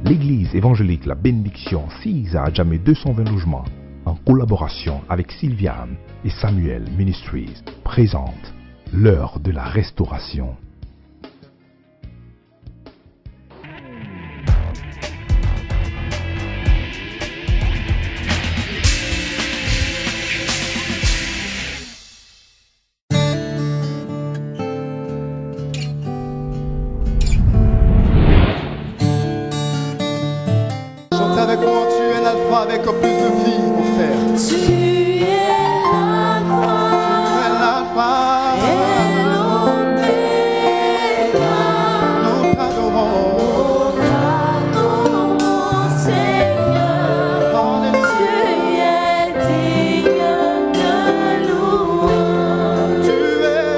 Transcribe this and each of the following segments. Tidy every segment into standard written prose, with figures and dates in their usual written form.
L'église évangélique La Bénédiction sise à Adjamé 220 logements, en collaboration avec Sylviane et Samuel Ministries, présente l'heure de la restauration. Avec moi, tu es l'alpha avec plus de vie, mon frère. Tu es l'alpha et l'oméga. Nous t'adorons, Seigneur. Alléluia. Tu es digne de louange. Tu es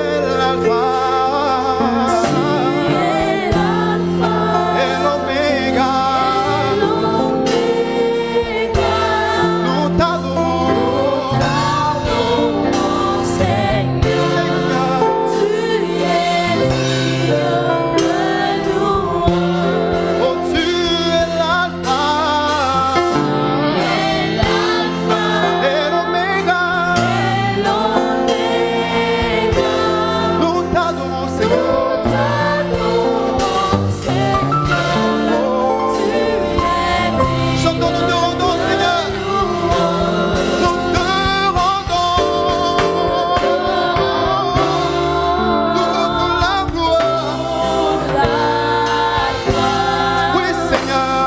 l'alpha et l'oméga. Nous t'adorons, Seigneur. Tu es digne de louange. oh tu es l'alpha et l'oméga. Nous t'adorons, Seigneur. Chantons, nous te rendons, Seigneur. Nous te rendons toute la gloire. Oui, Seigneur.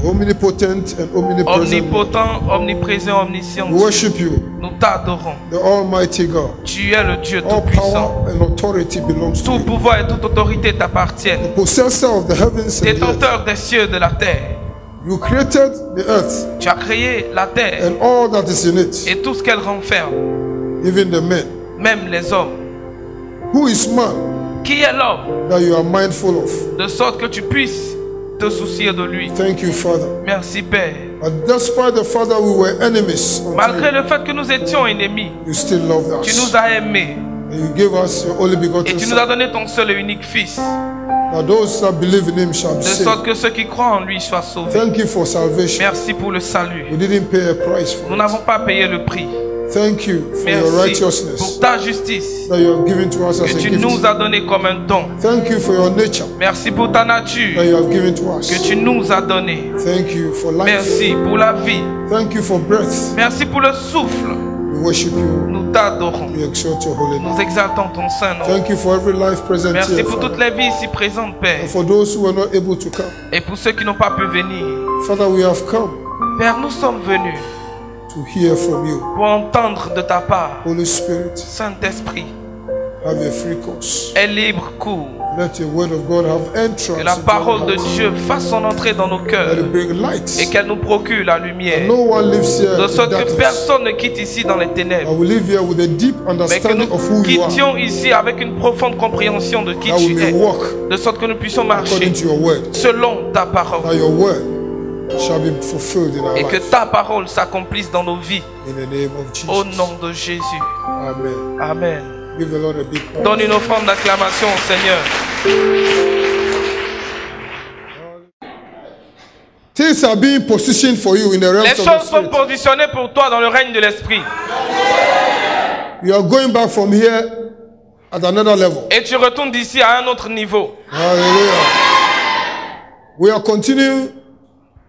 Omnipotent and omnipresent. Omnipotent, omniprésent, omniscient. We worship you, Nous t'adorons. the Almighty God. Tu es le Dieu All tout-puissant. power and authority belongs to Tout you. pouvoir et toute autorité t'appartiennent. Possessor of the heavens and the earth. Détenteur des cieux et de la terre. You created the earth Tu as créé la terre and all that is in it, et tout ce qu'elle renferme, even the men. même les hommes. Who is man Qui est l'homme that you are mindful of? de sorte que tu puisses te soucier de lui? Thank you, Father. Merci Père. And despite the Father we were enemies, unto Malgré you, le fait que nous étions ennemis, you still loved tu us. nous as aimés And you gave us your only et begotten tu nous as Son, donné ton seul et unique Fils, that those that believe in him shall be de sorte saved. que ceux qui croient en lui soient sauvés. Thank you for salvation. Merci pour le salut. We didn't pay a price for Nous it. n'avons pas payé le prix. Thank you for your Merci righteousness pour ta justice that you have given to us as que a tu gift. nous as donné comme un don. Thank you for your nature Merci pour ta that nature you have given to us. que tu nous as donnée. Thank you for life. Merci pour la vie. Thank you for breath. Merci pour le souffle. We worship you. Nous t'adorons. We exalt your holy name. Nous exaltons ton saint nom. Thank you for every life present Merci here, pour toutes Father. les vies ici présentes, Père. And for those who are not able to come. Et pour ceux qui n'ont pas pu venir. Father, we have come Père, nous sommes venus to hear from you. pour entendre de ta part. Holy Spirit, Saint-Esprit, have a free course. aie libre cours. Let your word of God have entrance. Que la into parole our de hearts. Dieu fasse son entrée dans nos Let cœurs it bring light. et qu'elle nous procure la lumière. No one lives here De in sorte que darkness. personne ne quitte ici dans les ténèbres. I will live here with a deep Mais que understanding nous of who you are. quittions ici avec une profonde compréhension de qui That we tu may es. walk De sorte que nous puissions marcher according to your word. selon ta parole. That your word shall be fulfilled in our et que life. ta parole s'accomplisse dans nos vies. In the name of Jesus. Au nom de Jésus. Amen. Amen. Give the Lord a big clap. Donne une offrande d'acclamation au Seigneur. Things are being positioned for you in the Les realms of the choses sont spirit. positionnées pour toi dans le règne de l'Esprit. You are going back from here at another level. Et tu retournes d'ici à un autre niveau. Hallelujah. We are continuing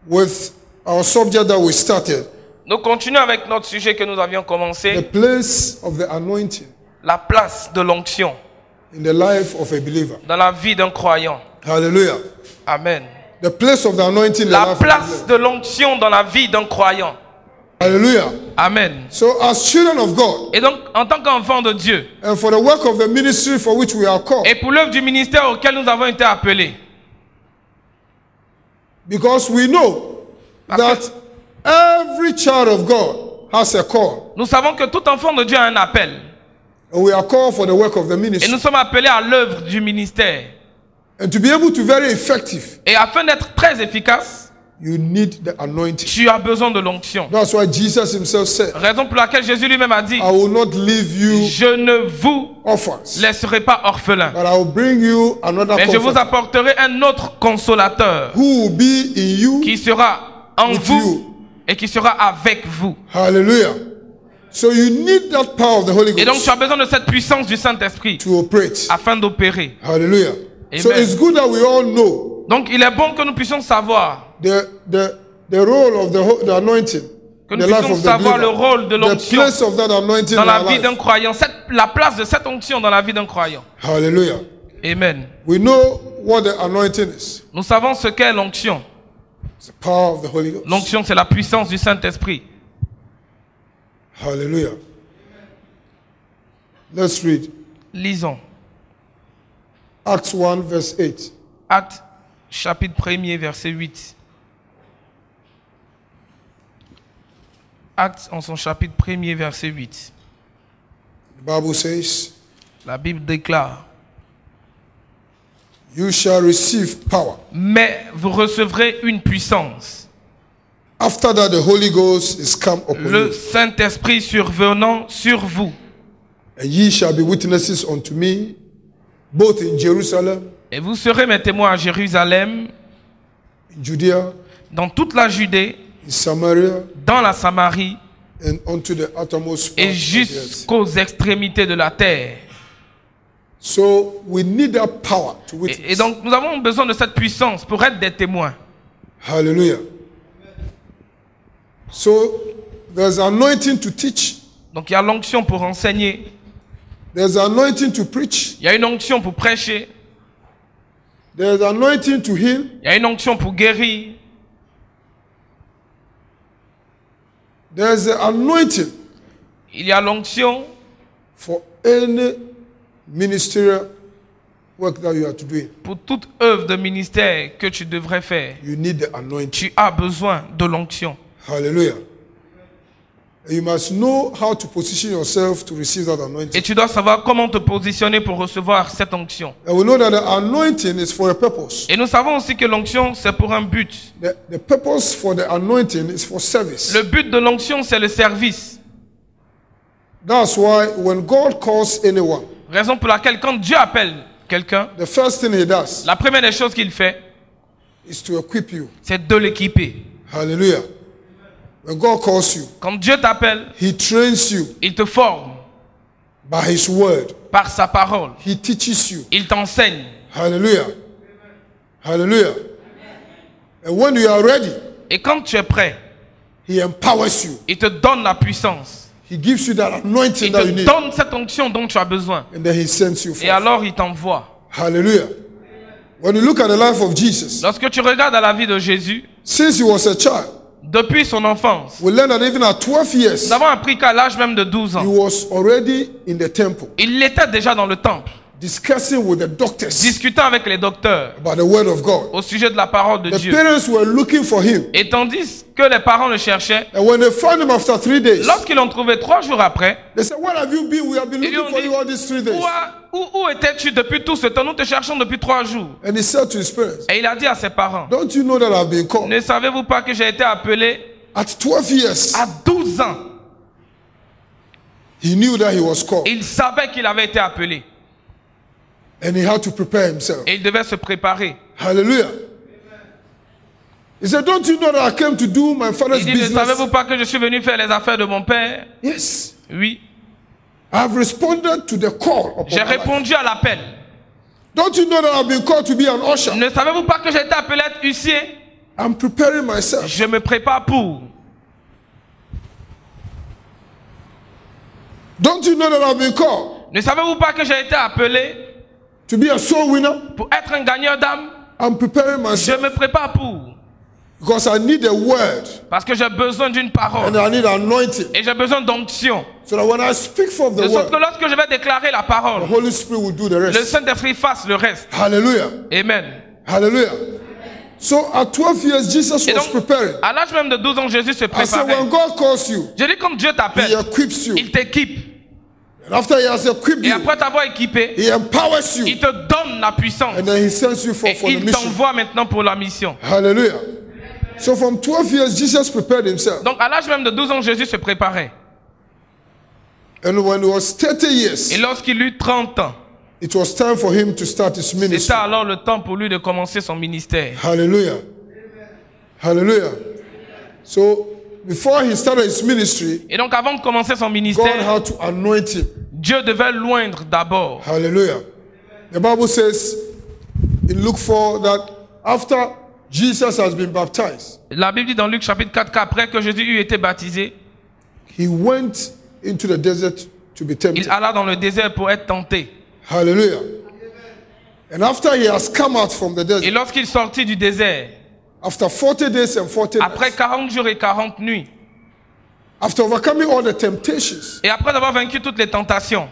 with our subject that we started. Nous continuons avec notre sujet que nous avions The commencé. place of the anointing La place de l'onction in the life of a believer. dans la vie d'un croyant. Hallelujah. Amen. The place of the anointing in the La life of a place believer. de l'onction dans la vie d'un croyant. Hallelujah. Amen. So as children of God, Et donc, en tant qu'enfant de Dieu, and for the work of the ministry for which we are called, et pour l'œuvre du ministère auquel nous avons été appelés, because we know that every child of God has a call, nous savons que tout enfant de Dieu a un appel. and we are called for the work of the Et ministry. nous sommes appelés à l'œuvre du ministère. And to be able to be very effective, Et afin d'être très efficace, you need the anointing. tu as besoin de l'onction. That's why Jesus himself said, Raison pour laquelle Jésus lui-même a dit, I will not leave you je ne vous orphans, laisserai pas orphelins, but I will bring you another mais je vous comforter apporterai un autre consolateur who will be in you. qui sera en With vous you. et qui sera avec vous. Hallelujah. So you need that power of the Holy Et donc tu Ghost as besoin de cette puissance du Saint-Esprit to operate. afin d'opérer. Hallelujah. So Amen. it's good that we all know Donc il est bon que nous puissions savoir, the role of the anointing que in nous the life puissions of the savoir le believer, rôle de the l'onction place of that anointing dans in la our vie d'un life. croyant, la place de cette onction dans la vie d'un croyant. Hallelujah. Amen. We know what the anointing is. Nous savons ce qu'est l'onction. It's the power of the Holy Ghost. L'onction, c'est la puissance du Saint-Esprit. Hallelujah. Let's read Lisons. Acts 1 verse 8. Actes, chapitre 1er, verset 8. Actes en son chapitre 1er, verset 8. The Bible says, La Bible déclare, you shall receive power. mais vous recevrez une puissance. After that, the Holy Ghost is come upon Le you, Saint-Esprit survenant sur vous. and ye shall be witnesses unto me, both in Jerusalem, Et vous serez mes témoins à Jérusalem, in Judea, dans toute la Judée, in Samaria, dans la Samarie and unto the uttermost part et of the earth. jusqu'aux extrémités de la terre. So we need that power to witness. Et donc nous avons besoin de cette puissance pour être des témoins. Hallelujah. So there's anointing to teach. Donc il y a l'onction pour enseigner, There's anointing to preach. il y a une onction pour prêcher, There's anointing to heal. il y a une onction pour guérir, There's an anointing il y a l'onction for any ministerial work that you are to do. pour toute œuvre de ministère que tu devrais faire. You need the anointing. Tu as besoin de l'onction. Hallelujah. And you must know how to position yourself to receive that Et anointing. tu dois savoir comment te positionner pour recevoir cette onction. And we know that the anointing is for a purpose. Et nous savons aussi que l'onction, c'est pour un but. The purpose for the anointing is for service. Le but de l'onction, c'est le service. That's why when God calls anyone, Raison pour laquelle quand Dieu appelle quelqu'un, the first thing he does la première des choses qu'il fait, is to equip you. c'est de l'équiper. Hallelujah. When God calls you, Quand Dieu t'appelle, he trains you il te forme by his word. par sa parole. He teaches you. Il t'enseigne. Hallelujah. Hallelujah. And when you are ready, Et quand tu es prêt, he empowers you. il te donne la puissance. He gives you that anointing Il that you te need. donne cette onction dont tu as besoin. And then he sends you Et forth. alors il t'envoie. Hallelujah. When you look at the life of Jesus, Lorsque tu regardes à la vie de Jésus, since he was a child, depuis son enfance, we learn that even at 12 years, nous avons appris qu'à l'âge même de 12 he ans, was already in the temple. il était déjà dans le temple. discussing with the doctors discutant avec les docteurs about the word of God. au sujet de la parole de The Dieu. parents were looking for him. Et tandis que les parents le cherchaient, And when they found him after 3 days, lorsqu'ils l'ont trouvé 3 jours après, they said, where have you been? We have been ils lui looking ont for dit, you all these 3 days. où étais-tu depuis tout ce temps? Nous te cherchons depuis 3 jours. And he said to his parents, Et il a dit à ses parents, don't you know that I've been called? ne savez-vous pas que j'ai été appelé At 12 years, à 12 ans? he knew that he was called. Il savait qu'il avait été appelé. And he had to prepare himself. Et il devait se préparer. Hallelujah. He said, don't you know that I came to do my father's Il dit, ne business? savez-vous pas que je suis venu faire les affaires de mon père? Yes. Oui. I have responded to the call upon J'ai my life. répondu à l'appel. Don't you know that I've been called to be an usher? Ne savez-vous pas que j'ai été appelé à être huissier? I'm preparing myself. Je me prépare pour. Don't you know that I've been called Ne savez-vous pas que j'ai été appelé to be a soul winner? pour être un gagneur d'âme? I'm preparing Je myself me prépare pour. because I need a word Parce que j'ai besoin d'une and parole. I need anointing Et j'ai besoin d'onction. so that when I speak forth the De sorte que word, lorsque je vais déclarer la the parole, Holy Spirit will do the le rest. Saint-Esprit fasse le reste. Hallelujah. Amen. Hallelujah. So at 12 years, Jesus Et was donc, preparing. à l'âge même de 12 ans, Jésus se I said, préparait. when God calls you, Je dis, comme Dieu He t'appelle, equips you. il t'équipe. And after He has equipped Et you, après t'avoir équipé, He empowers il you. te donne la puissance. And then He sends you for Et the il mission. t'envoie maintenant pour la mission. Hallelujah. So from 12 years, Jesus prepared Himself. Donc à l'âge même de 12 ans, Jésus se préparait. And when he was 30 years, Et lorsqu'il eut 30 ans, it was time for him to start his c'était ministry. alors le temps pour lui de commencer son ministère. Hallelujah. Hallelujah. So before he started his ministry, Et donc avant de commencer son God ministère, had to anoint him. Dieu devait l'oindre d'abord. Hallelujah. The Bible says in Luke 4 that after Jesus has been baptized, La Bible dit dans Luc chapitre 4 qu'après que Jésus eut été baptisé, he went into the desert to be tempted. il alla dans le désert pour être tenté. Hallelujah. And after he has come out from the Et desert, lorsqu'il sortit du désert, after 40 days and 40 après nights, 40 jours et 40 nuits, after overcoming all the temptations, et après avoir vaincu toutes les tentations,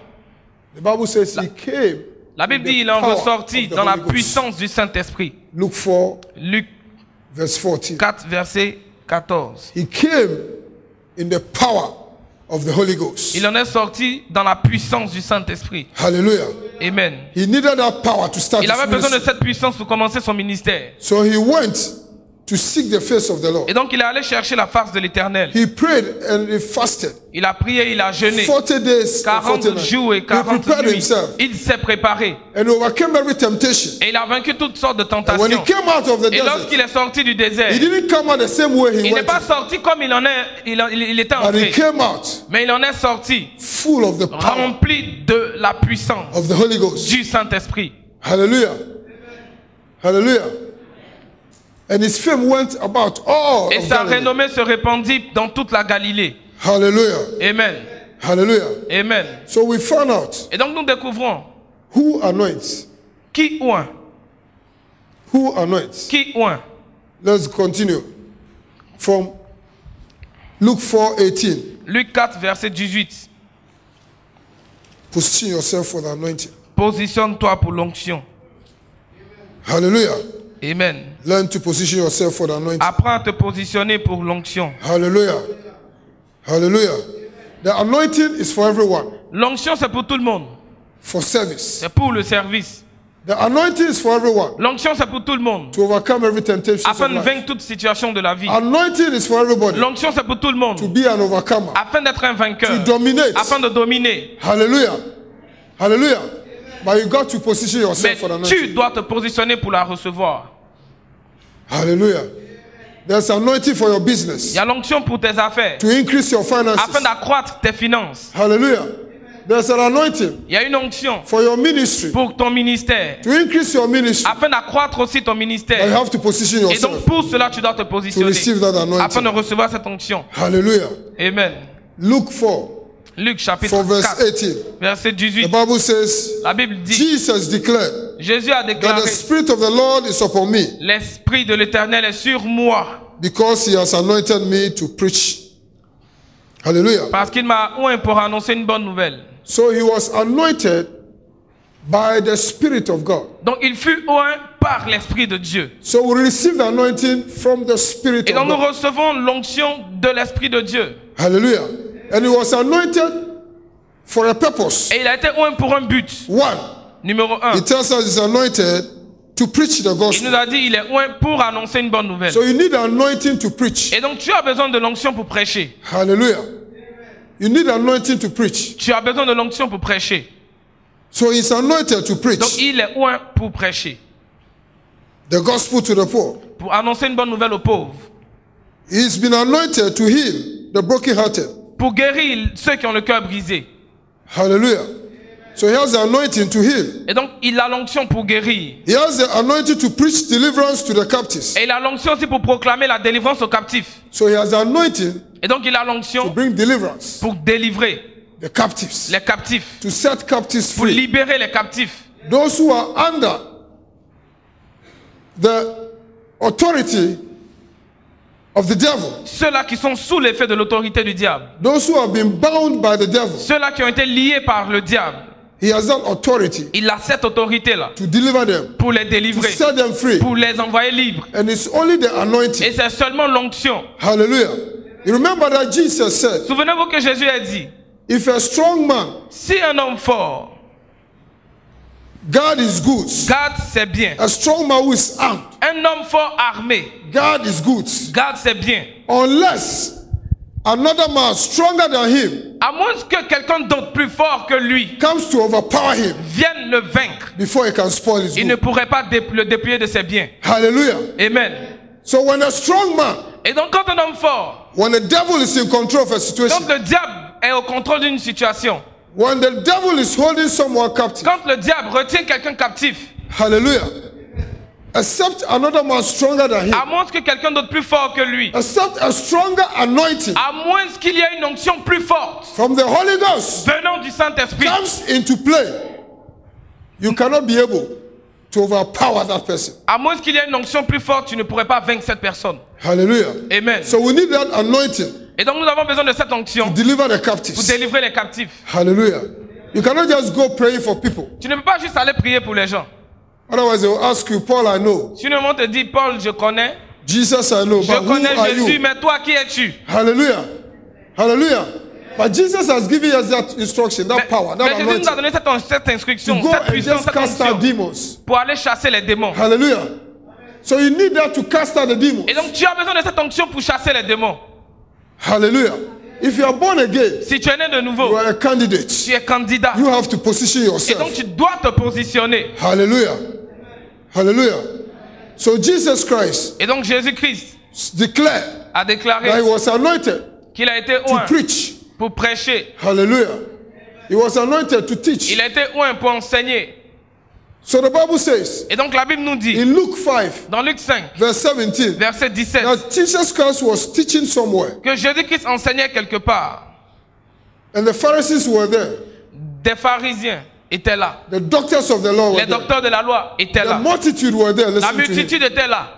the Bible says he came. la Bible in dit the il en power ressortit of the dans la Holy Ghost. puissance du Saint-Esprit. Luke 4, Luc verse 14. 4, verset 14. He came in the power of the Holy Ghost. Il en est sorti dans la puissance du Saint-Esprit. Hallelujah. Amen. He needed that power to start Il his avait besoin de ministry. cette puissance pour commencer son ministère. So he went to seek the face of the Lord. Et donc il est allé chercher la face de l'Éternel. He prayed and he fasted. Il a prié, il a jeûné. 40 days and 40 40 nights. jours et He 40 prepared nuits. himself Il s'est préparé. and overcame every temptation. Et il a vaincu toutes sortes de And when he tentations. came out of the Et desert, lorsqu'il est sorti du désert, he didn't come out the same way he il n'est went pas in, sorti comme il était but he entré. came out Mais il en est sorti full of the power rempli de la puissance of the Holy Ghost. du Saint-Esprit. Hallelujah. Hallelujah. And his fame went about all Et of sa Galilee. renommée se répandit dans toute la Galilée. Hallelujah. Amen. Hallelujah. Amen. So we found out Et donc nous découvrons who anoints. qui oint. Who anoints. Qui oint. Let's continue. From Luke 4:18. Luc 4, verset 18. Position yourself for the anointing. Positionne-toi pour l'onction. Hallelujah. Amen. Learn to position yourself for the anointing. Apprends à te positionner pour l'onction. Hallelujah. Hallelujah. The anointing is for everyone. L'onction, c'est pour tout le monde. For service. C'est pour le service. The anointing is for everyone. L'onction, c'est pour tout le monde. To overcome every temptation Afin of de life. vaincre toute situation de la vie. Anointing is for everybody. L'onction, c'est pour tout le To monde. be an overcomer. Afin d'être un To vainqueur. dominate. Afin de dominer. Hallelujah. Hallelujah. But you got to position Mais yourself for the tu anointing. dois te positionner pour la recevoir. Hallelujah. There's anointing for your Il business. y a l'onction pour tes affaires. To increase your Afin finances. d'accroître tes finances. Hallelujah. There's an anointing Il y a une onction for your ministry. pour ton ministère. To increase your ministry. Afin d'accroître aussi ton But you ministère. have to position Et donc yourself pour cela, tu dois te to positionner. receive that Afin de anointing. recevoir cette onction. Hallelujah. Amen. Luke 4, Luc chapitre from verse 4, 18. verset The 18. Bible says, La Bible dit, Jesus declared Jésus a that déclaré, the Spirit of the Lord is upon me l'Esprit de l'Éternel est sur moi, because he has anointed me to preach. Hallelujah. parce qu'il m'a oint pour annoncer une bonne nouvelle. So he was anointed by the Spirit of God. Donc il fut oint par l'Esprit de Dieu. So we receive the anointing from the Spirit Et donc of nous God. recevons l'onction de l'Esprit de Dieu. Hallelujah. And he was anointed for a purpose. Et il a été oint pour un but. One, Numéro 1. he tells us he's anointed to preach the Il nous gospel. a dit il est oint pour annoncer une bonne nouvelle. So you need anointing to preach. Et donc tu as besoin de l'onction pour prêcher. Hallelujah. You need anointing to preach. Tu as besoin de l'onction pour prêcher. So he's anointed to Donc preach il est oint pour prêcher. the gospel to the poor. Pour annoncer une bonne nouvelle aux pauvres. He's been anointed to heal the brokenhearted. Pour guérir ceux qui ont le cœur brisé. Hallelujah. So he has the anointing to heal. Et donc il a l'onction pour guérir. He has the anointing to preach deliverance to the captives. Et il a l'onction aussi pour proclamer la délivrance aux captifs. So he has the anointing Et donc il a to l'onction bring deliverance pour délivrer the captives, les captifs. to set captives Pour free. libérer les captifs. Those who are under the authority of the devil, Ceux-là qui sont sous l'effet de l'autorité du diable. those who have been bound by the devil, Ceux-là qui ont été liés par le diable. he has that authority Il a cette autorité-là to deliver them, pour les to délivrer, set them free. pour les envoyer libres. And it's only the anointing. Et c'est seulement l'onction. Hallelujah. You remember that Jesus said, Souvenez-vous que Jésus a dit, if a strong man, si un homme fort God is good. garde ses biens, A strong man who is armed, un homme fort armé God is good. garde ses biens, Unless another man stronger than him à moins que quelqu'un d'autre plus fort que lui comes to overpower him vienne le vaincre, before he can spoil his il ne good. pourrait pas le dépouiller de ses biens. Hallelujah. Amen. So when a strong man, Et donc quand un homme fort, when the devil is in control of a situation, quand le diable est au contrôle d'une situation, when the devil is holding someone captive, quand le diable retient quelqu'un captif, hallelujah, except another man stronger than him, à moins que quelqu'un d'autre plus fort que lui, except a stronger anointing à moins qu'il y ait une onction plus forte from the Holy Ghost venant du Saint-Esprit, comes into play, you cannot be able to overpower that person. à moins qu'il y ait une onction plus forte, tu ne pourrais pas vaincre cette personne. Hallelujah. Amen. So we need that anointing Et donc nous avons besoin de cette onction to deliver the pour captives. délivrer les captifs. Hallelujah. You cannot just go praying for people. Tu ne peux pas juste aller prier pour les gens. Otherwise they will ask you, Paul, I know. Sinon on te dit, Paul, je connais. Jesus, I know. Je But who connais are Jésus, you? mais toi, qui es-tu? Hallelujah. Hallelujah. But Jesus has given us that instruction, that power, Mais that Jésus nous a anointing donné cette instruction, to go cette and puissance, just cette cast out onction demons. pour aller chasser les démons. Hallelujah. So you need that to cast out the demons. Et donc tu as besoin de cette onction pour chasser les démons. Hallelujah. If you are born again, Si tu es né de you nouveau, are a candidate. tu es candidat. You have to position Et donc yourself. tu dois te positionner. Hallelujah. Hallelujah. So Jesus Christ Et donc Jésus-Christ declared a that he déclaré was anointed qu'il a été to oint preach. pour prêcher. Hallelujah. He was anointed to teach. Il a été oint pour enseigner. So the Bible says Et donc la Bible nous dit, in Luke 5, dans Luc 5, verse 17, verset 17, that Jesus Christ was teaching somewhere, que Jésus-Christ enseignait quelque part. and the Pharisees were there. Des pharisiens étaient là. The doctors of the law were Les there. docteurs de la loi étaient The là. multitude were there La listening to him. multitude était là.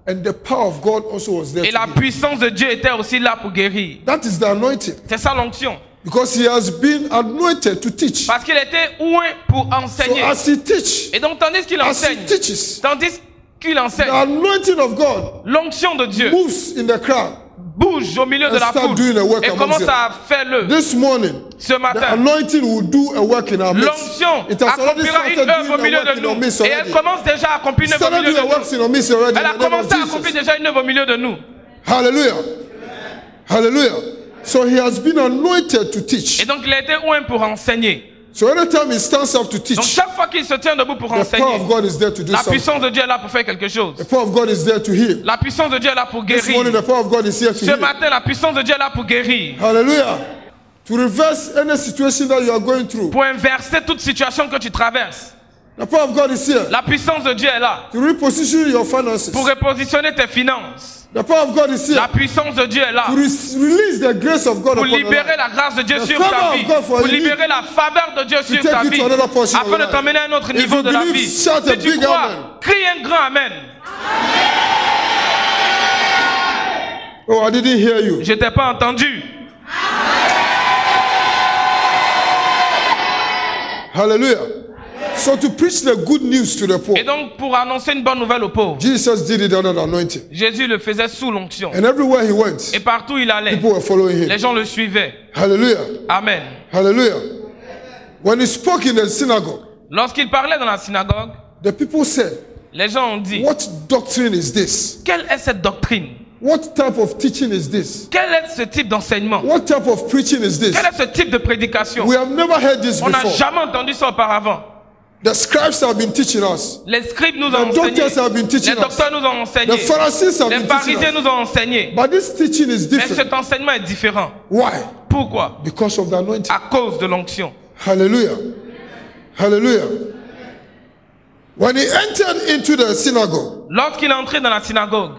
And the power of God also was there. Et to la heal. puissance de Dieu était aussi là pour guérir. That is the anointing. C'est ça l'onction. Because he has been anointed to teach. Parce qu'il était oint pour So enseigner. as he teach, Et donc tandis qu'il as he enseigne, teaches, tandis qu'il the enseigne, anointing of God l'onction de Dieu moves in the crowd. bouge au milieu de And la start foule doing a work et amongst commence them. à faire le. This morning, Ce the matin, anointing will do a work in our midst. l'onction It has already accomplira une started œuvre au doing milieu a work de in our nous. midst Et elle already. commence déjà à accomplir une œuvre au Started milieu doing de a work in nous. our midst already. Elle a in the name commencé à of accomplir Jesus. déjà une œuvre au milieu de nous. Hallelujah. Hallelujah. So he has been anointed to Et teach. donc il a été oint pour enseigner. So anytime he stands up to Donc teach, chaque fois qu'il se tient debout pour the power enseigner, of God is there to do la something. puissance de Dieu est là pour faire quelque chose. The power of God is there to heal. La puissance de Dieu est là pour This morning, guérir. the power of God is here to Ce heal. matin, la puissance de Dieu est là pour guérir. Hallelujah. To reverse any situation that you are going through. Pour inverser toute situation que tu traverses. The power of God is here. La puissance de Dieu est là To reposition your finances. pour repositionner tes finances. The power of God is here. La puissance de Dieu est là To release the grace of God pour upon your libérer life. la grâce de Dieu The sur favor ta of vie, God for pour you. libérer la faveur de Dieu sur take ta you to vie, another portion of afin your de life. t'emmener à un autre If niveau you de la believe, vie. shout a Si tu big crois, amen. crie un grand amen. Oh, I didn't hear you. Je t'ai pas entendu. Hallelujah. So to preach the good news to the poor, Et donc, pour annoncer une bonne nouvelle aux pauvres, Jesus did it under the anointing. Jésus le faisait sous l'onction. And everywhere he went, Et partout où il allait, people were following him. les gens le suivaient. Hallelujah. Amen. Hallelujah. When he spoke in the synagogue, Lorsqu'il parlait dans la synagogue, the people said, les gens ont dit, what doctrine is this? quelle est cette doctrine? What type of teaching is this? Quel est ce type d'enseignement? What type of preaching is this? Quel est ce type de prédication? We have never heard this On n'a before. jamais entendu ça auparavant. The scribes have been teaching us. Les scribes nous ont The enseigné. doctors have been teaching Les docteurs nous ont us. enseigné. The Pharisees have Les been teaching pharisiens us. nous ont enseigné. But this teaching is Mais different. cet enseignement est différent. Why? Pourquoi? Because of the anointing. À cause de l'onction. Hallelujah. Hallelujah. When he entered into the synagogue, Lorsqu'il est entré dans la synagogue,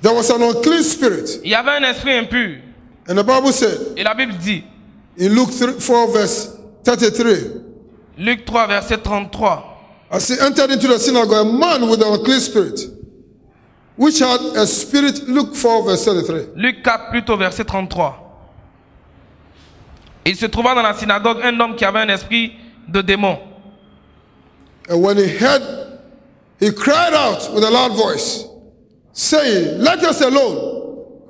there was an unclean spirit. il y avait un esprit impur. And the Bible said, Et la Bible dit, in Luke 4 verse 33, Luc 3, verset 33, as he entered into the synagogue, a man with an unclean spirit, which had a spirit, Luke 4 verse 33. Luc 4, plutôt, verset 33. Il se trouva dans la synagogue un homme qui avait un esprit de démon. And when he heard, he cried out with a loud voice, saying, let us alone.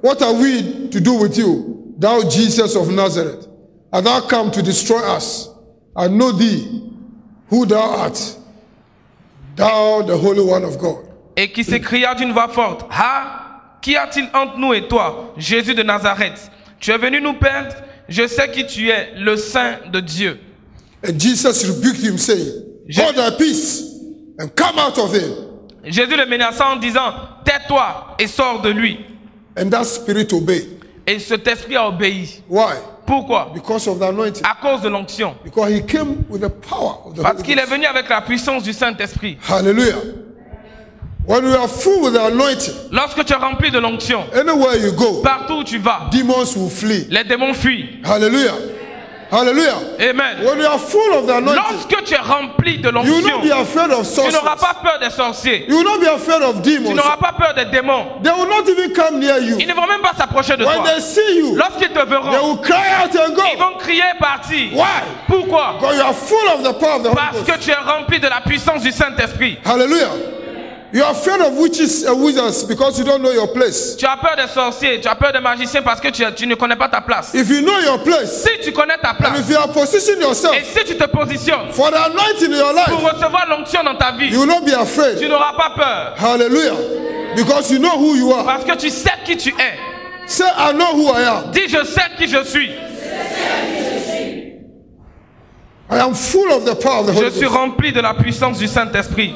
What are we to do with you, thou Jesus of Nazareth? Art thou come to destroy us? I know thee, who thou art, thou the Holy One of God. Et qui s'écria d'une voix forte, ah, qu'y a-t-il entre nous et toi, Jésus de Nazareth? Tu es venu nous perdre? Je sais qui tu es, le Saint de Dieu. And Jesus rebuked him, saying, hold thy peace, and come out of him. Jésus le menaça en disant, tais-toi et sors de lui. And that spirit obeyed. Et cet esprit a obéi. Why? Pourquoi? Because of the anointing. À cause de l'onction. Because he came with the power of the Parce Holy qu'il est Ghost. venu avec la puissance du Saint-Esprit. Hallelujah. When we are full with the anointing, Lorsque tu es rempli de l'onction, anywhere you go, partout où tu vas, demons will flee. les démons fuient. Hallelujah. Hallelujah. Amen. When you are full of the anointing, Lorsque tu es rempli de you will not be l'onction, afraid of tu n'auras sorcerers. pas peur des sorciers. You will not be afraid of Tu demons. n'auras pas peur des démons. They will not even come near you. Ils ne vont même pas s'approcher de When toi. they see you, Lorsqu'ils te they verront, will cry out and ils go. vont crier partir. Why? Pourquoi? Because you are full of the power of the Holy Parce que Ghost. tu es rempli de la puissance du Saint-Esprit. Hallelujah. You are afraid of witches and wizards because you don't know your place. Tu as peur des sorciers, tu as peur des magiciens parce que tu ne connais pas ta place. If you know your place, Si tu connais ta and place, if you are positioned yourself et si tu te positionnes for the anointing in your pour life, recevoir l'onction dans ta vie, you will not be tu afraid. n'auras pas peur. Hallelujah. Because you know who you are. Parce que tu sais qui tu es. Say, I know who I am. Dis, je sais qui je suis. I am full of the power of the Je Holy suis Ghost. rempli de la puissance du Saint-Esprit.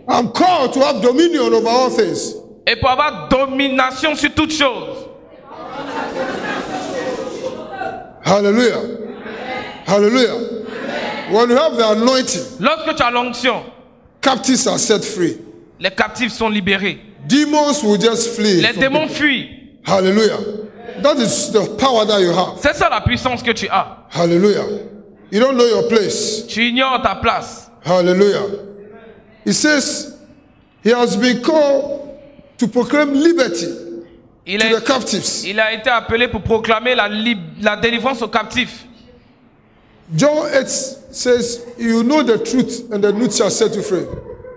I'm called to have dominion over all things. Et pour avoir domination sur toutes choses. Hallelujah. Hallelujah. When you have the anointing, Lorsque tu as l'onction, captives are set free. les captifs sont libérés. Demons will just flee. Les from démons people. fuient. Hallelujah. That is the power that you have. C'est ça la puissance que tu as. Hallelujah. You don't know your place. Tu ignores ta place. Hallelujah. He says he has been called to proclaim liberty Il to a, the captives. il a été appelé pour proclamer la délivrance aux captifs. John 8 says, you know the truth and the truth shall set you free.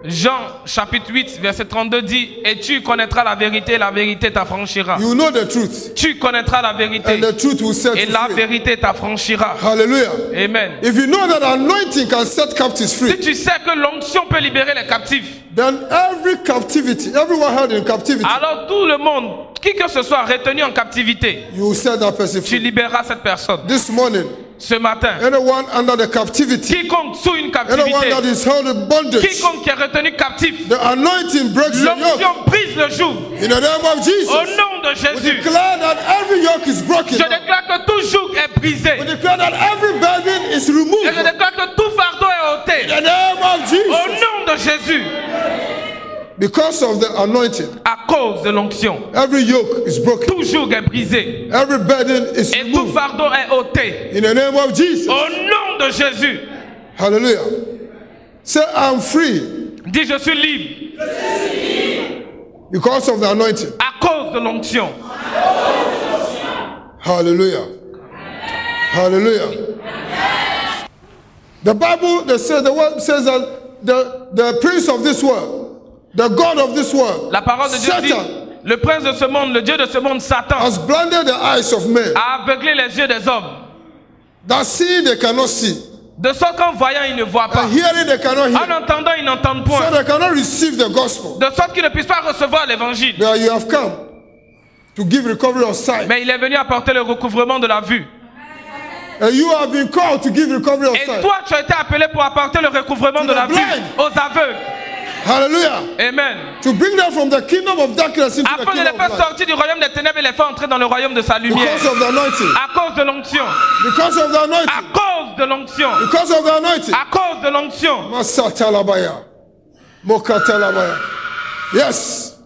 Jean chapitre 8 verset 32 dit, et tu connaîtras la vérité t'affranchira. You know the truth Tu connaîtras la vérité and the truth will set et you la free. vérité t'affranchira. Hallelujah. Amen. If you know that anointing can set captives Si free, tu sais que l'onction peut libérer les captifs, then every captivity, everyone held in captivity, alors tout le monde, qui que ce soit retenu en captivité, you will set that person tu free. libéreras cette personne. This morning, Ce matin, anyone under the captivity, quiconque sous une anyone captivité, that is held in bondage, quiconque qui est retenu captif, the anointing breaks the yoke. l'onction brise le joug. In the name of Au Jesus, nom de we Jésus, declare that every yoke is broken. je déclare que tout joug est brisé. We declare that every burden is Et je removed. déclare que tout fardeau est ôté. In the name of Au Jesus, nom de Jésus, because of the anointing, à cause de l'onction, every yoke is broken. tout joug est brisé. Every burden is Et tout removed. fardeau est ôté. In the name of Jesus. Au nom de Jésus, Hallelujah. Say, I'm free dis je suis libre because of the anointing. à cause de l'onction. Hallelujah. Hallelujah. The Bible, the word says that the prince of this world, the God of this world, La parole de Dieu dit, Satan, le prince de ce monde, le Dieu de ce monde, Satan, has blinded the eyes of men. a aveuglé les yeux des hommes. That seeing they cannot see, De sorte qu'en voyant, ils ne voient pas. and hearing they cannot En hear, entendant, ils n'entendent so point. they cannot receive the gospel. De sorte qu'ils ne puissent pas recevoir l'évangile. But you have come to give recovery of sight, Mais il est venu apporter le recouvrement de la vue. and you have been called to give recovery of Et sight. toi, tu as été appelé pour apporter le recouvrement de la vue aux aveugles. Hallelujah! Amen. To bring them from the kingdom of darkness into the Afin de les kingdom faire of light. sortir du royaume des ténèbres et les faire entrer dans le royaume de sa lumière. Because of the anointing. À cause de l'onction. Because of the À anointing. cause de l'onction. Because of the anointing. À cause de l'onction. Masatalabaya. Mokatalabaya. Yes.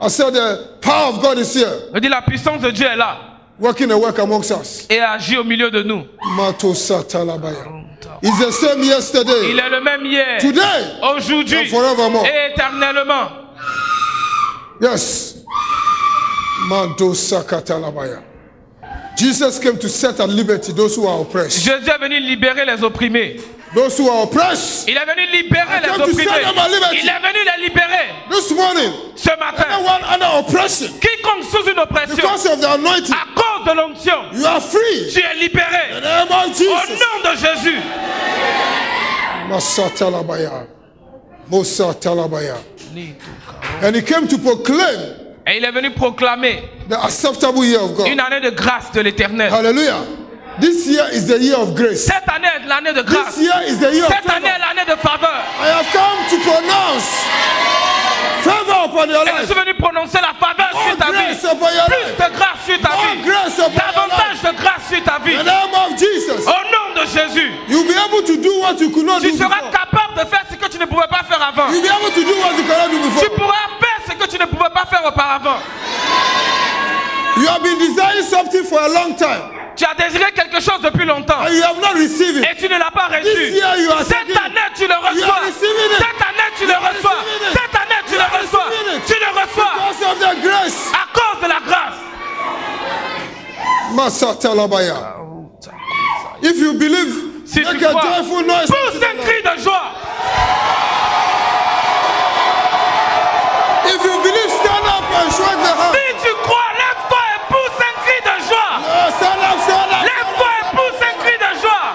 I said the power of God is here, Je dis la puissance de Dieu est là working a work amongst us. et agit au milieu de nous. Matosatalabaya. He's the same Il yesterday, est le même hier, today, aujourd'hui and forevermore. et éternellement. Yes. Mandosakatalabaya. Jesus came to set at liberty those who are oppressed. Jésus est venu libérer les opprimés. Those who are oppressed. Il est venu libérer les came to opprimés. set them at liberty. Il est venu les libérer This morning, ce matin. anyone under oppression, Quiconque sous une oppression, because of the anointing, à cause de l'onction, you are free. tu es libéré. In the name of Au Jesus. nom de Jésus. Masatalabaya. Mosatalabaya. And he came to proclaim Et il est venu proclamer the acceptable year of God. une année de grâce de l'Éternel. Hallelujah. This year is the year of grace. Cette année est l'année de grâce. This year is the year of Cette année est favor. l'année de faveur. I have come to pronounce favor upon your Et je life. suis venu prononcer la faveur More sur ta grace vie. upon your Plus life. de grâce sur ta More vie. grace upon your Davantage life. de grâce sur ta vie. In the name of Jesus. Au nom de Jésus. You'll be able to do what you could not do Tu seras before. capable de faire ce que tu ne pouvais pas faire avant. You'll be able to do what you cannot do Tu before. pourras faire ce que tu ne pouvais pas faire auparavant. You have been desiring something for a long time, Tu as désiré quelque chose depuis longtemps and you have not received it. et tu ne l'as pas reçu. This year you are Cette taking it. année, tu le You are reçois. receiving it. Cette année, tu You le are reçois. receiving it. Cette année, tu You le are reçois. receiving it. Tu le reçois Because of the grace. à cause de la grâce. Masatalabaya. If you believe, Si tu make a crois, joyful noise. pousse un cri de joie. If you believe, stand up and shake the hand. Si tu crois, lève-toi et pousse un cri de joie. Stand up, stand up. Lève-toi et pousse un cri de joie.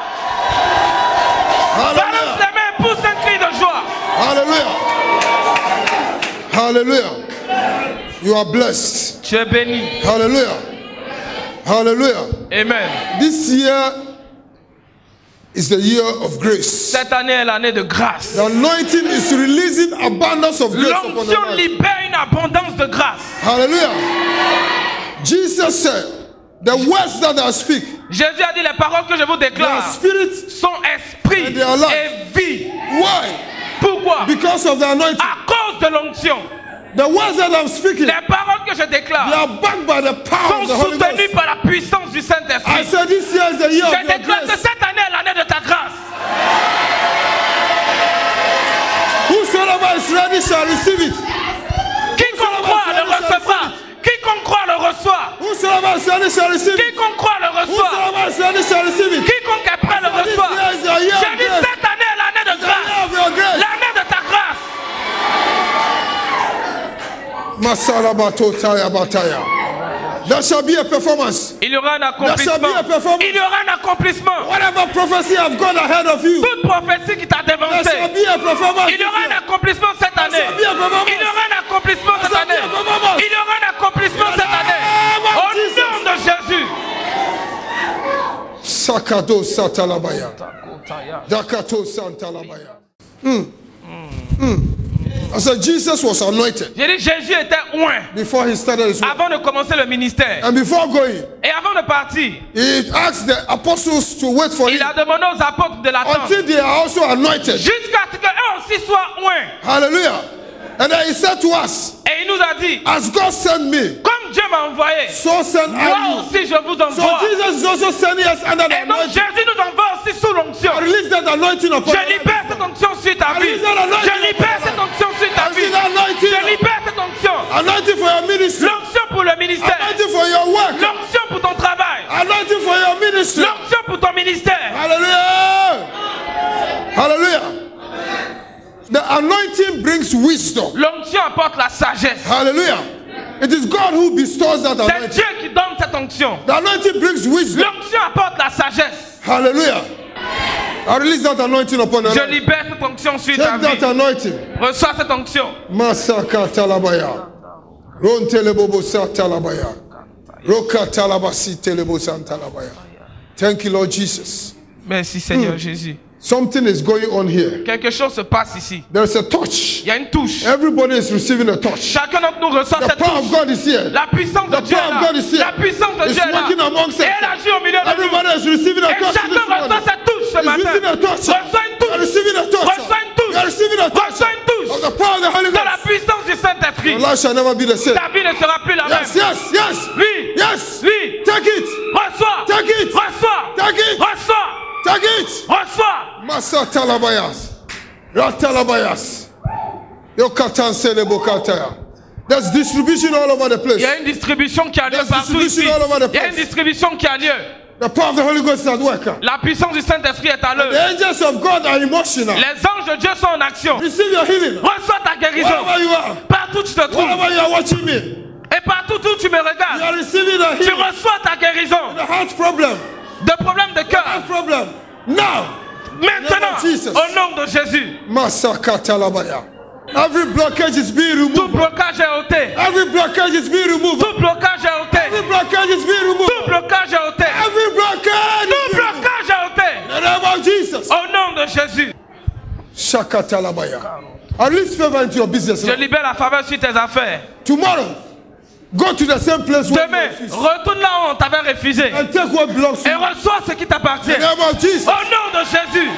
Balance Hallelujah. les mains et pousse un cri de joie. Hallelujah. Hallelujah. You are blessed. Tu es béni. Hallelujah. Hallelujah. Amen. This year is the year of grace. Cette année est l'année de grâce. The anointing is releasing abundance of grace upon L'onction your life. libère une abondance de grâce. Hallelujah. Jesus said, the words that I speak, Jésus a dit les paroles que je vous they are déclare spirit. sont esprit And they are life. et vie. Why? Pourquoi? Because of the anointing. À cause de l'onction. The words that I'm speaking, they Les paroles que je déclare are backed by the power sont of the Holy soutenues Ghost. par la puissance du I Saint-Esprit. said this year is the year Je of your déclare que grace. cette année est l'année de ta grâce. Whosoever is ready shall receive it. Quiconque croit le recevra. Quiconque croit le reçoit. Whosoever is ready shall receive it. Quiconque croit le reçoit. Whosoever is ready shall receive it. Quiconque est prêt le This reçoit. year is the year Je of dis grace. cette année est l'année de The year grâce. of your grace. L'année de ta grâce. Masarabato taya bataya. There shall be a performance. Il y aura un There shall be accomplissement. a performance. Il y aura un accomplissement. Whatever prophecy I've gone ahead of you, Toute prophétie qui t'a there shall dévancé. be a performance. Il y aura un accomplissement cette année. shall be a performance. Il y aura un accomplissement cette There shall be année. a performance. Il y aura un accomplissement In the cette année. name of Au Jesus. nom de Jésus. Sakado satalabaya. Dakato santalabaya. I said Jesus was anointed J'ai dit Jésus était oint before he started his work. avant de commencer le ministère. And before going, Et avant de partir, he asked the apostles to wait for il him a demandé aux apôtres de l'attendre. until they are also anointed. Jusqu'à ce qu'eux aussi soient oints. Hallelujah. And then he said to us, Et il nous a dit, as God sent me, comme Dieu m'a envoyé, so send moi I you. aussi je vous So envoie. Jesus is also sending us under the Et donc anointing. Jésus nous envoie aussi sous l'onction. Release that anointing upon Je your life. libère cette onction sur ta vie. Je libère cette onction sur ta vie. Receive that Je anointing. libère cette onction. Anointing for your ministry. L'onction pour le ministère. Anointing for your work. L'onction pour ton travail. Anointing for your ministry. L'onction pour ton ministère. Hallelujah. anointing brings wisdom. L'onction apporte la sagesse. Hallelujah. It is God who bestows that C'est anointing. Dieu qui donne cette onction. The anointing brings wisdom. L'onction apporte la sagesse. Hallelujah. I release that anointing upon your Je life. libère cette onction sur ta Take that vie. anointing. Reçois cette onction. Masaka talabaya. Ron telebobo sa talabaya. Roka talabasi telebo san talabaya. Thank you, Lord Jesus. Merci Seigneur Jésus. Something is going on here. Quelque chose se passe ici. There is a touch. Il y a une touche. Everybody is receiving a touch. Chacun d'entre nous reçoit The cette power of touche. God is here. La puissance de The Dieu est power of là. God is here. La puissance de It's Dieu est là. working amongst Et us. elle agit au milieu de nous. Everybody is receiving a Et touch chacun this morning. reçoit cette touche ce Is matin. receiving a touch. Reçoit une You are touche. receiving a touch. Reçois une touche. You are receiving a touch. Reçois une touche. Of the power of the Holy De la Ghost. puissance du Saint-Esprit. Your life shall never be the same. Ta vie ne sera plus la même. Yes, yes, yes. Oui. Yes. Oui. Take it. Reçois. Take it. Reçois. Take it. Reçois. Take it. Reçois. Masa talabayas. Ratalabayas. Yokatan selebokataya. There's distribution all over the Il y place. a une distribution qui a lieu There's partout ici. distribution all over the Il y a une place. distribution qui a lieu. The power of the Holy Ghost is at work. La puissance du Saint-Esprit est à The l'œuvre. angels of God are emotional. Les anges de Dieu sont en action. Receive your healing. Reçois ta guérison. Wherever you are. Partout où tu te trouves. Wherever you are watching me. Et partout où tu me You regardes. are receiving a Tu healing. reçois ta guérison. The heart problem. De problèmes de Heart cœur. problem. Now. Maintenant. Jesus. Au nom de Jésus. Masaka talabaya. Every blockage is being Tout removed. blocage est ôté. Every blockage is being removed. Tout blocage est ôté. Every blockage is being Tout removed. blocage est ôté. Every blockage is Tout being removed. blocage est ôté. In the name of Jesus. Au nom de Jésus. Shaka talabaya. I release favor into your business. Je now. libère la faveur sur tes affaires. Tomorrow, go to the same place where you Demain, refused. retourne là où on t'avait refusé. And take what belongs to Et you. reçois ce qui t'appartient. In the name of Jesus. Au nom de Jésus.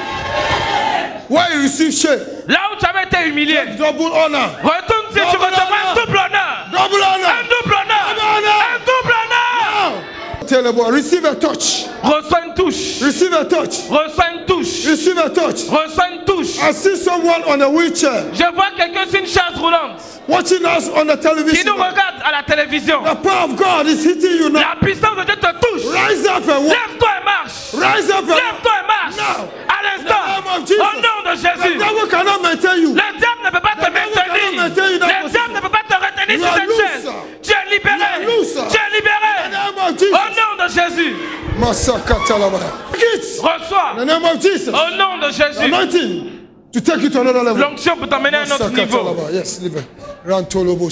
Where you receive shame, Là où tu avais été humilié. double honor. Retourne si tu recevras un double honneur. Double honor. Un double honneur. Un double honneur. Tell the boy, receive a touch. Reçois une touche. Receive a touch. Reçois une touche. Receive a touch. Reçois une touche. I see someone on a wheelchair Je vois quelqu'un sur une chaise roulante watching us on the qui television. nous regarde à la télévision. The power of God is hitting you now. La puissance de Dieu te touche. Rise up and walk. Lève-toi et marche. Rise up and walk. Lève-toi et marche. Now. À l'instant. In the name of Jesus. Au nom de The Jésus. devil cannot maintain you. Le diable ne peut pas te devil cannot maintenir. maintain you in that Le diable ne peut pas te retenir You sur are cette loose, chaise. sir. Tu es libéré. You are loose, sir. Tu es In the libéré. name of Au Jesus. nom de Jésus. Masaka talabaya. Take it. In Reçois. the name of Jesus. Au nom de Jésus. Anointing to take it to another level. L'onction pour t'emmener à un autre Masaka niveau. talabaya. Yes, live it. Rantolobo.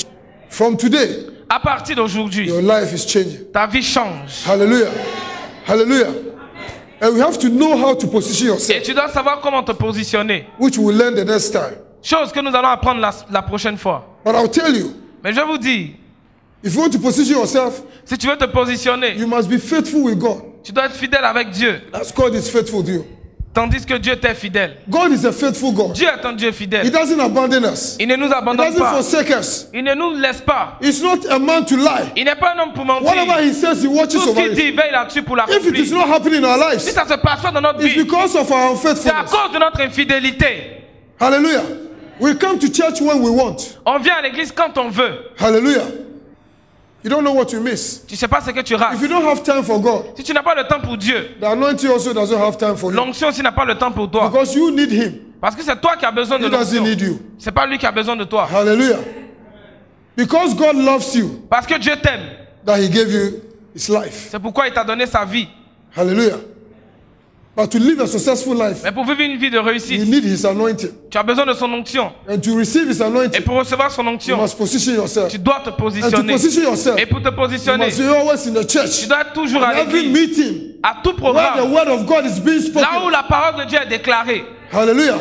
From today, À partir d'aujourd'hui, your life is changing. ta vie change. Hallelujah. Hallelujah. And we have to know how to position Et yourself, tu dois savoir comment te positionner. which we'll learn the next time. Chose que nous allons apprendre la prochaine fois. But I'll tell you, Mais je vous dis, if you want to position yourself, si tu veux te positionner, you must be faithful with God. tu dois être fidèle avec Dieu. As God is faithful to you. Tandis que Dieu t'est fidèle. God is a faithful God. Dieu est un Dieu He fidèle. doesn't abandon us. Il ne nous He abandonne doesn't pas. forsake us. Il ne nous laisse pas. He's not a man to lie. Il n'est pas un homme pour mentir. Whatever he says, he watches Tout ce over qu'il it. dit, il veille là-dessus pour If it is l'accomplir. not happening in our Si lives, ça se passe pas dans notre it's vie, because of our c'est à unfaithfulness. cause de notre infidélité. Hallelujah. We come to church when we want. On vient à l'église quand on veut. Hallelujah. You don't know what you miss. Tu sais pas ce que tu rates. If you don't have time for God, Si tu n'as pas le temps pour Dieu, the anointing also doesn't have time for you. l'onction aussi n'a pas le temps pour toi. Because you need Him. Parce que c'est toi qui as besoin de He doesn't l'onction. need you. C'est pas lui qui a besoin de toi. Hallelujah. Because God loves you, Parce que Dieu t'aime. that He gave you His life. C'est pourquoi il t'a donné sa vie. Hallelujah. But to live a successful life, Mais pour vivre une vie de you réussite, need His anointing. tu as besoin de son onction. And to receive His Et anointing, pour recevoir son you onction, must position yourself. tu dois te And to positionner. position yourself, Et pour te you positionner, must be always in the tu church. dois être toujours à In every l'église. meeting À tout where the programme. word of God is being Là où spoken. la parole de Dieu est déclarée. Hallelujah.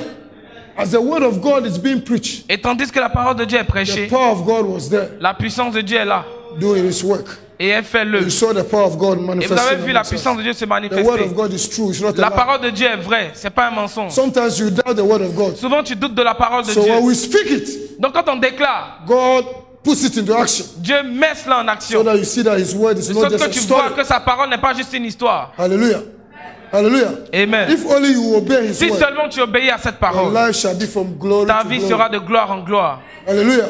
As the word of God is being preached, Et tandis que la parole de Dieu est the prêchée, power of God was there la puissance de Dieu est là. doing His work. Et elle fait le. You saw the power of God Et vous manifesting. avez vu la amongst us. puissance de Dieu se The word manifester. of God is true. It's not a La lie. parole de Dieu est vraie, c'est pas un mensonge. Sometimes you doubt the word of God. Souvent tu doutes de la parole de So Dieu. when we speak it, Donc quand on déclare, God puts it into action Dieu met cela en so action. that you see that His word is De not sorte just que a tu vois story. que sa parole n'est pas juste une histoire. Hallelujah. Hallelujah. Amen. If only you obey His Si word, seulement tu obéis à cette your parole, life shall be from glory ta to vie glory. sera de gloire en gloire. Hallelujah.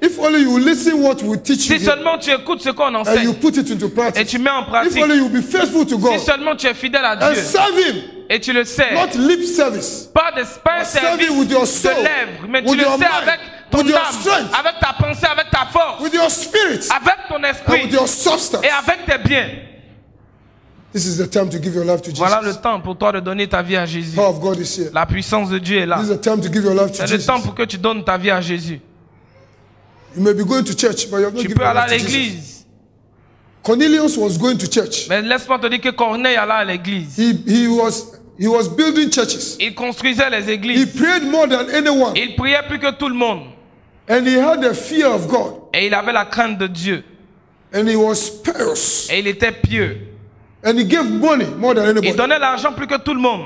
If only you listen what we teach you Si here, seulement tu écoutes ce qu'on and you enseigne put it into et practice. tu mets en If pratique, only you be faithful to si God seulement tu es fidèle à and Dieu serve Him Et tu le sais. Not lip service. Pas un serve service it with your soul, de lèvres, mais tu with le your sais mind, avec ton with your âme, strength, avec ta pensée, avec ta force, with your spirit, avec ton and with esprit your substance. et avec tes biens. This is the time to give your life to Jesus. Voilà le temps pour toi de donner ta vie à Jésus. Power of God is here. La puissance de Dieu est là. This is the time to give your life to C'est le Jesus. temps pour que tu donnes ta vie à Jésus. You may be going to church, but you have not Tu given peux your aller à life to Jesus. l'église. Cornelius was going to church. Mais laisse-moi te dire que Corneille allait à l'église. He was building churches. Il construisait les He églises. prayed more than anyone. Il priait plus que tout le monde. And he had the fear of God. Et il avait la crainte de Dieu. And he was pious. Et il était pieux. And he gave money more than Il anybody. donnait l'argent plus que tout le monde.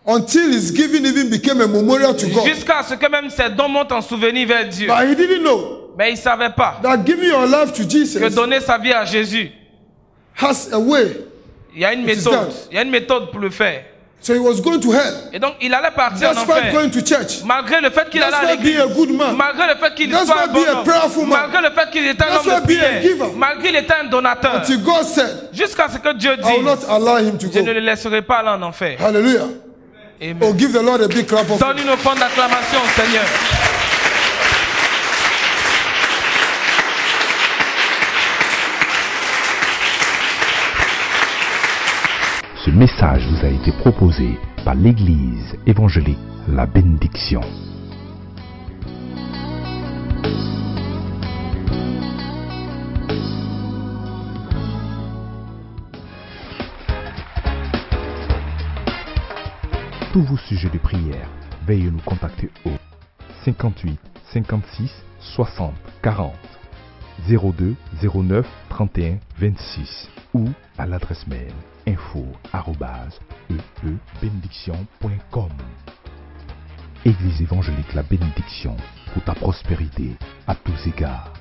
Until his giving even became a memorial to God. Jusqu'à ce que même ses dons montent en souvenir vers Dieu. But he didn't know Mais il ne savait pas that giving your life to que Jesus donner sa vie à Jésus, has a way. il y a une It is méthode. done. Il y a une méthode pour le faire. So he was going to hell. Et donc il allait partir en Despite enfer. going to church. Malgré le fait qu'il allait à Despite being l'église. a good man. Malgré le fait qu'il Despite soit un bon being a homme. prayerful man. Malgré le fait qu'il était un homme Despite de being a prière. giver. Malgré qu'il était un donateur. Until God said, Jusqu'à ce que Dieu I will dise, not allow him to je ne go. le laisserai pas aller en enfer. Hallelujah. Amen. Oh, give the Lord a big clap of Donne une offrande d'acclamation au Seigneur. Ce message vous a été proposé par l'Église évangélique La Bénédiction. Tous vos sujets de prière, veuillez nous contacter au 58 56 60 40 02 09 31 26 ou à l'adresse mail info@eebénédiction.com. Église évangélique La Bénédiction, pour ta prospérité à tous égards.